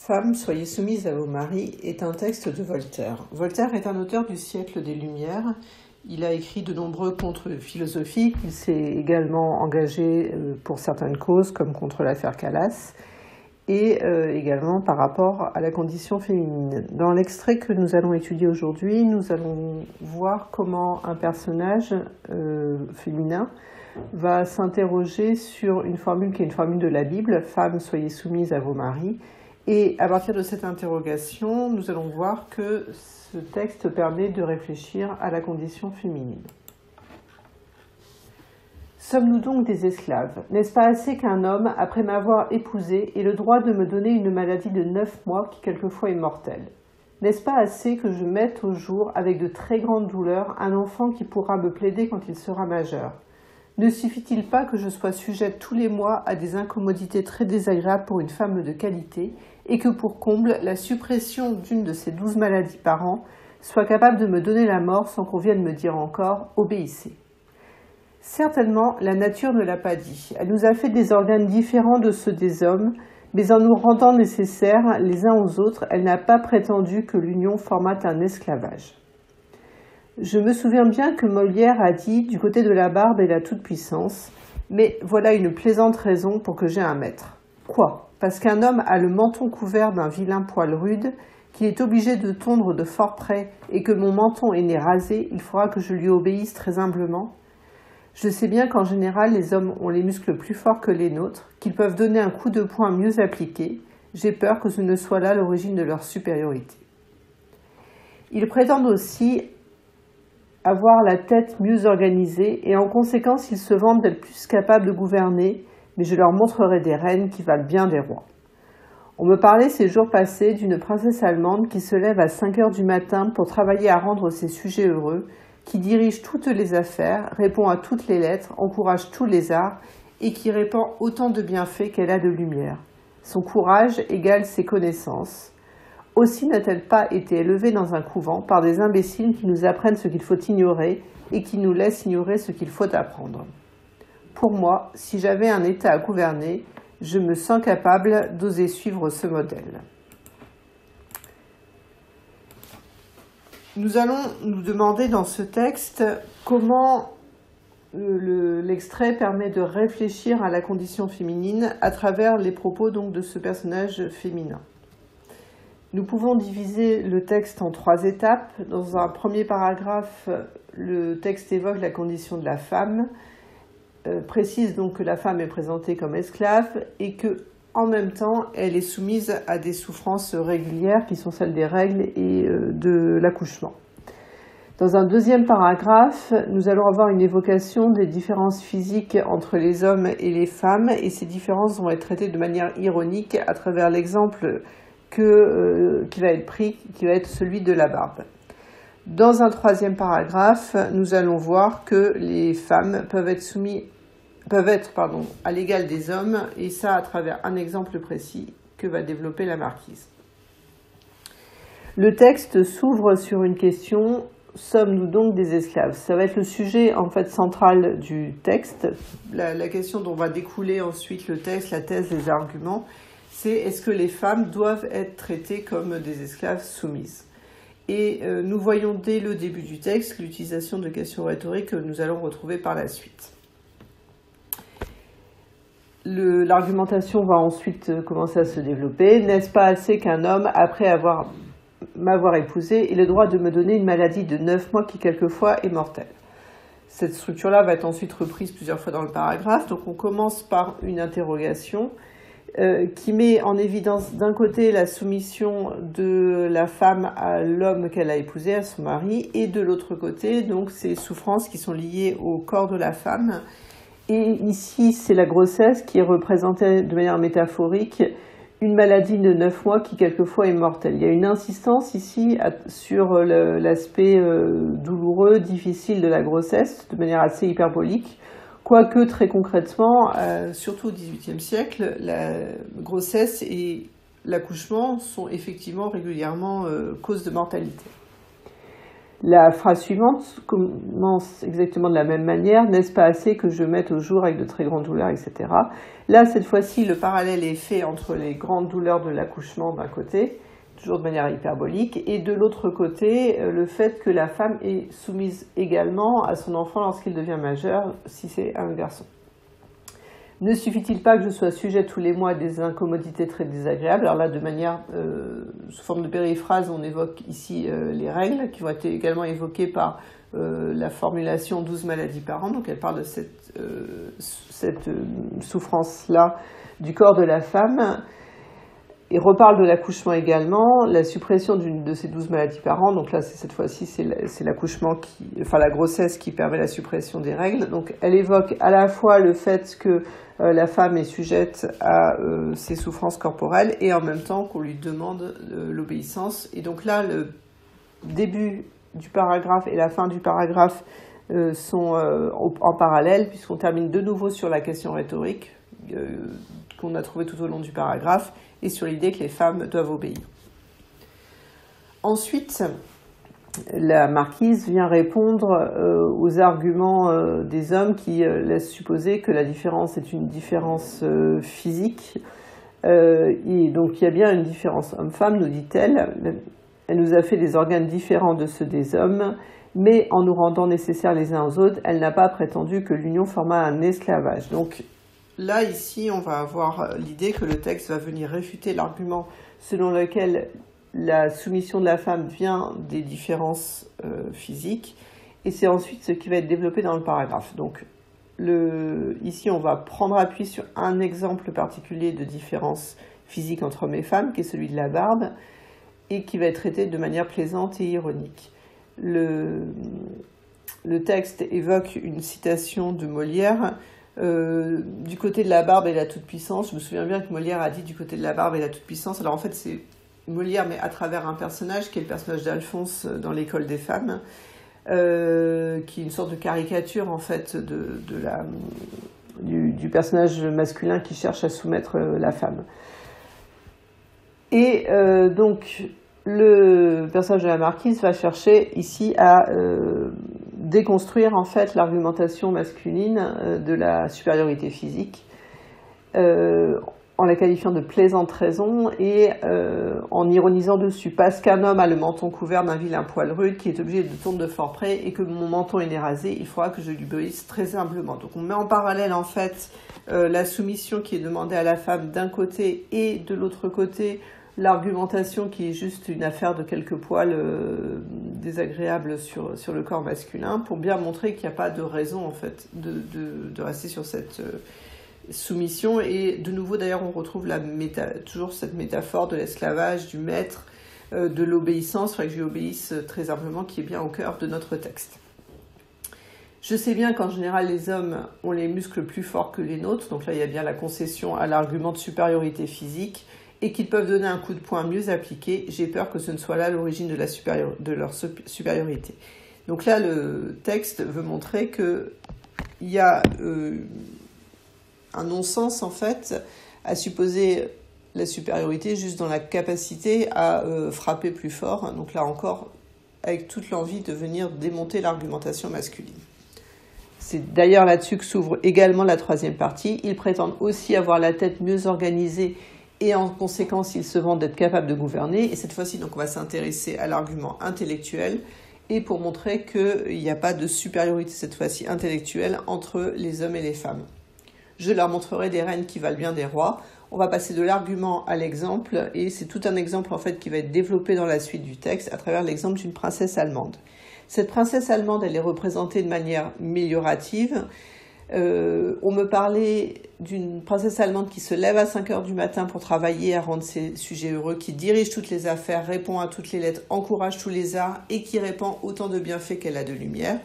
Femmes, soyez soumises à vos maris est un texte de Voltaire. Voltaire est un auteur du siècle des Lumières. Il a écrit de nombreux contes philosophiques. Il s'est également engagé pour certaines causes, comme contre l'affaire Calas, et également par rapport à la condition féminine. Dans l'extrait que nous allons étudier aujourd'hui, nous allons voir comment un personnage féminin va s'interroger sur une formule qui est une formule de la Bible, « Femmes, soyez soumises à vos maris ». Et à partir de cette interrogation, nous allons voir que ce texte permet de réfléchir à la condition féminine. Sommes-nous donc des esclaves? N'est-ce pas assez qu'un homme, après m'avoir épousée, ait le droit de me donner une maladie de 9 mois qui quelquefois est mortelle? N'est-ce pas assez que je mette au jour, avec de très grandes douleurs, un enfant qui pourra me plaider quand il sera majeur? Ne suffit-il pas que je sois sujette tous les mois à des incommodités très désagréables pour une femme de qualité, et que pour comble, la suppression d'une de ces 12 maladies par an soit capable de me donner la mort sans qu'on vienne me dire encore « obéissez ». Certainement, la nature ne l'a pas dit. Elle nous a fait des organes différents de ceux des hommes, mais en nous rendant nécessaires les uns aux autres, elle n'a pas prétendu que l'union formât un esclavage. Je me souviens bien que Molière a dit « du côté de la barbe et la toute-puissance », mais voilà une plaisante raison pour que j'aie un maître. Quoi? Parce qu'un homme a le menton couvert d'un vilain poil rude, qu'il est obligé de tondre de fort près, et que mon menton est né rasé, il faudra que je lui obéisse très humblement. Je sais bien qu'en général, les hommes ont les muscles plus forts que les nôtres, qu'ils peuvent donner un coup de poing mieux appliqué. J'ai peur que ce ne soit là l'origine de leur supériorité. Ils prétendent aussi avoir la tête mieux organisée, et en conséquence, ils se vantent d'être plus capables de gouverner, mais je leur montrerai des reines qui valent bien des rois. On me parlait ces jours passés d'une princesse allemande qui se lève à 5 heures du matin pour travailler à rendre ses sujets heureux, qui dirige toutes les affaires, répond à toutes les lettres, encourage tous les arts et qui répand autant de bienfaits qu'elle a de lumière. Son courage égale ses connaissances. Aussi n'a-t-elle pas été élevée dans un couvent par des imbéciles qui nous apprennent ce qu'il faut ignorer et qui nous laissent ignorer ce qu'il faut apprendre. Pour moi, si j'avais un État à gouverner, je me sens capable d'oser suivre ce modèle. Nous allons nous demander dans ce texte comment l'extrait permet de réfléchir à la condition féminine à travers les propos donc, de ce personnage féminin. Nous pouvons diviser le texte en 3 étapes. Dans un premier paragraphe, le texte évoque la condition de la femme, précise donc que la femme est présentée comme esclave et que, en même temps, elle est soumise à des souffrances régulières qui sont celles des règles et de l'accouchement. Dans un deuxième paragraphe, nous allons avoir une évocation des différences physiques entre les hommes et les femmes et ces différences vont être traitées de manière ironique à travers l'exemple qui va être pris, qui va être celui de la barbe. Dans un troisième paragraphe, nous allons voir que les femmes peuvent être à l'égal des hommes, et ça à travers un exemple précis que va développer la marquise. Le texte s'ouvre sur une question, sommes-nous donc des esclaves? Ça va être le sujet en fait central du texte, la question dont va découler ensuite le texte, la thèse, les arguments, c'est est-ce que les femmes doivent être traitées comme des esclaves soumises? Et nous voyons dès le début du texte l'utilisation de questions rhétoriques que nous allons retrouver par la suite. L'argumentation va ensuite commencer à se développer. N'est-ce pas assez qu'un homme, après m'avoir épousée, ait le droit de me donner une maladie de 9 mois qui quelquefois est mortelle? Cette structure-là va être ensuite reprise plusieurs fois dans le paragraphe. Donc on commence par une interrogation qui met en évidence d'un côté la soumission de la femme à l'homme qu'elle a épousé, à son mari, et de l'autre côté, donc ces souffrances qui sont liées au corps de la femme. Et ici, c'est la grossesse qui est représentée de manière métaphorique, une maladie de 9 mois qui quelquefois est mortelle. Il y a une insistance ici sur l'aspect douloureux, difficile de la grossesse, de manière assez hyperbolique, quoique très concrètement, surtout au XVIIIe siècle, la grossesse et l'accouchement sont effectivement régulièrement cause de mortalité. La phrase suivante commence exactement de la même manière. N'est-ce pas assez que je mette au jour avec de très grandes douleurs, etc. Là, cette fois-ci, le parallèle est fait entre les grandes douleurs de l'accouchement d'un côté, toujours de manière hyperbolique, et de l'autre côté, le fait que la femme est soumise également à son enfant lorsqu'il devient majeur, si c'est un garçon. Ne suffit-il pas que je sois sujette tous les mois à des incommodités très désagréables? Alors là, de manière, sous forme de périphrase, on évoque ici les règles, qui vont être également évoquées par la formulation 12 maladies par an. Donc elle parle de cette souffrance-là du corps de la femme. Il reparle de l'accouchement également, la suppression de ces 12 maladies par an. Donc là, cette fois-ci, c'est l'accouchement la grossesse qui permet la suppression des règles. Donc elle évoque à la fois le fait que la femme est sujette à ses souffrances corporelles et en même temps qu'on lui demande l'obéissance. Et donc là, le début du paragraphe et la fin du paragraphe sont en parallèle, puisqu'on termine de nouveau sur la question rhétorique qu'on a trouvée tout au long du paragraphe, et sur l'idée que les femmes doivent obéir. Ensuite, la marquise vient répondre aux arguments des hommes qui laissent supposer que la différence est une différence physique. Et donc il y a bien une différence homme-femme, nous dit-elle. Elle nous a fait des organes différents de ceux des hommes, mais en nous rendant nécessaires les uns aux autres, elle n'a pas prétendu que l'union forma un esclavage. Donc là, ici, on va avoir l'idée que le texte va venir réfuter l'argument selon lequel la soumission de la femme vient des différences physiques, et c'est ensuite ce qui va être développé dans le paragraphe. Donc, ici, on va prendre appui sur un exemple particulier de différence physique entre hommes et femmes, qui est celui de la barbe, et qui va être traité de manière plaisante et ironique. Le texte évoque une citation de Molière, du côté de la barbe et de la toute-puissance. Je me souviens bien que Molière a dit du côté de la barbe et de la toute-puissance. Alors en fait, c'est Molière, mais à travers un personnage qui est le personnage d'Alphonse dans l'École des femmes, qui est une sorte de caricature en fait du personnage masculin qui cherche à soumettre la femme. Et donc le personnage de la marquise va chercher ici à déconstruire en fait l'argumentation masculine de la supériorité physique en la qualifiant de plaisante raison et en ironisant dessus. Parce qu'un homme a le menton couvert d'un vilain poil rude qui est obligé de tourner de fort près et que mon menton est rasé, il faudra que je lui obéisse très humblement. Donc on met en parallèle en fait la soumission qui est demandée à la femme d'un côté et de l'autre côté l'argumentation qui est juste une affaire de quelques poils désagréables sur le corps masculin, pour bien montrer qu'il n'y a pas de raison en fait de rester sur cette soumission. Et de nouveau d'ailleurs on retrouve toujours cette métaphore de l'esclavage, du maître, de l'obéissance, il faudrait que je lui obéisse très humblement, qui est bien au cœur de notre texte. Je sais bien qu'en général les hommes ont les muscles plus forts que les nôtres, donc là il y a bien la concession à l'argument de supériorité physique, et qu'ils peuvent donner un coup de poing mieux appliqué. J'ai peur que ce ne soit là l'origine de leur supériorité. Donc là, le texte veut montrer qu'il y a un non-sens, en fait, à supposer la supériorité juste dans la capacité à frapper plus fort. Donc là encore, avec toute l'envie de venir démonter l'argumentation masculine. C'est d'ailleurs là-dessus que s'ouvre également la troisième partie. Ils prétendent aussi avoir la tête mieux organisée et en conséquence, ils se vantent d'être capables de gouverner. Et cette fois-ci, donc, on va s'intéresser à l'argument intellectuel, et pour montrer qu'il n'y a pas de supériorité, cette fois-ci intellectuelle, entre les hommes et les femmes. Je leur montrerai des reines qui valent bien des rois. On va passer de l'argument à l'exemple, et c'est tout un exemple en fait qui va être développé dans la suite du texte à travers l'exemple d'une princesse allemande. Cette princesse allemande, elle est représentée de manière améliorative. On me parlait d'une princesse allemande qui se lève à 5 heures du matin pour travailler à rendre ses sujets heureux, qui dirige toutes les affaires, répond à toutes les lettres, encourage tous les arts et qui répand autant de bienfaits qu'elle a de lumière.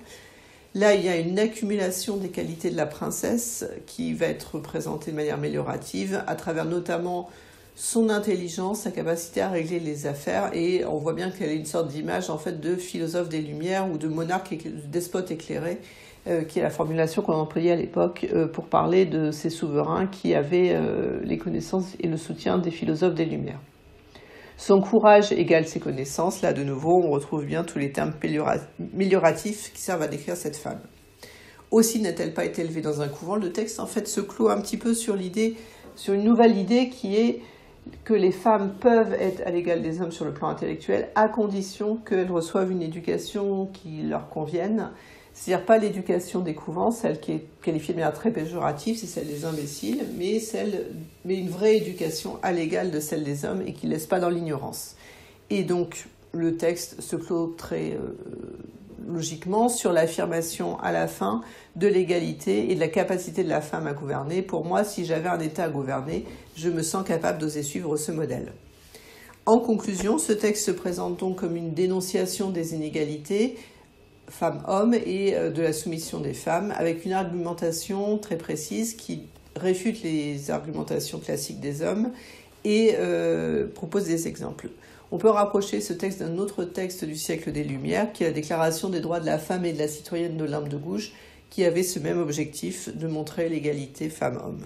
Là, il y a une accumulation des qualités de la princesse qui va être représentée de manière améliorative à travers notamment son intelligence, sa capacité à régler les affaires, et on voit bien qu'elle est une sorte d'image en fait de philosophe des Lumières ou de monarque, de despote éclairé, qui est la formulation qu'on employait à l'époque pour parler de ces souverains qui avaient les connaissances et le soutien des philosophes des Lumières. Son courage égale ses connaissances. Là, de nouveau, on retrouve bien tous les termes amélioratifs qui servent à décrire cette femme. Aussi n'a-t-elle pas été élevée dans un couvent. Le texte, en fait, se clôt un petit peu sur une nouvelle idée qui est que les femmes peuvent être à l'égal des hommes sur le plan intellectuel, à condition qu'elles reçoivent une éducation qui leur convienne. C'est-à-dire pas l'éducation des couvents, celle qui est qualifiée de manière très péjorative, c'est celle des imbéciles, mais une vraie éducation à l'égal de celle des hommes et qui ne laisse pas dans l'ignorance. Et donc, le texte se clôt très logiquement sur l'affirmation à la fin de l'égalité et de la capacité de la femme à gouverner. Pour moi, si j'avais un État à gouverner, je me sens capable d'oser suivre ce modèle. En conclusion, ce texte se présente donc comme une dénonciation des inégalités femmes-hommes et de la soumission des femmes, avec une argumentation très précise qui réfute les argumentations classiques des hommes et propose des exemples. On peut rapprocher ce texte d'un autre texte du siècle des Lumières, qui est la Déclaration des droits de la femme et de la citoyenne d'Olympe de Gouges, qui avait ce même objectif de montrer l'égalité femmes-hommes.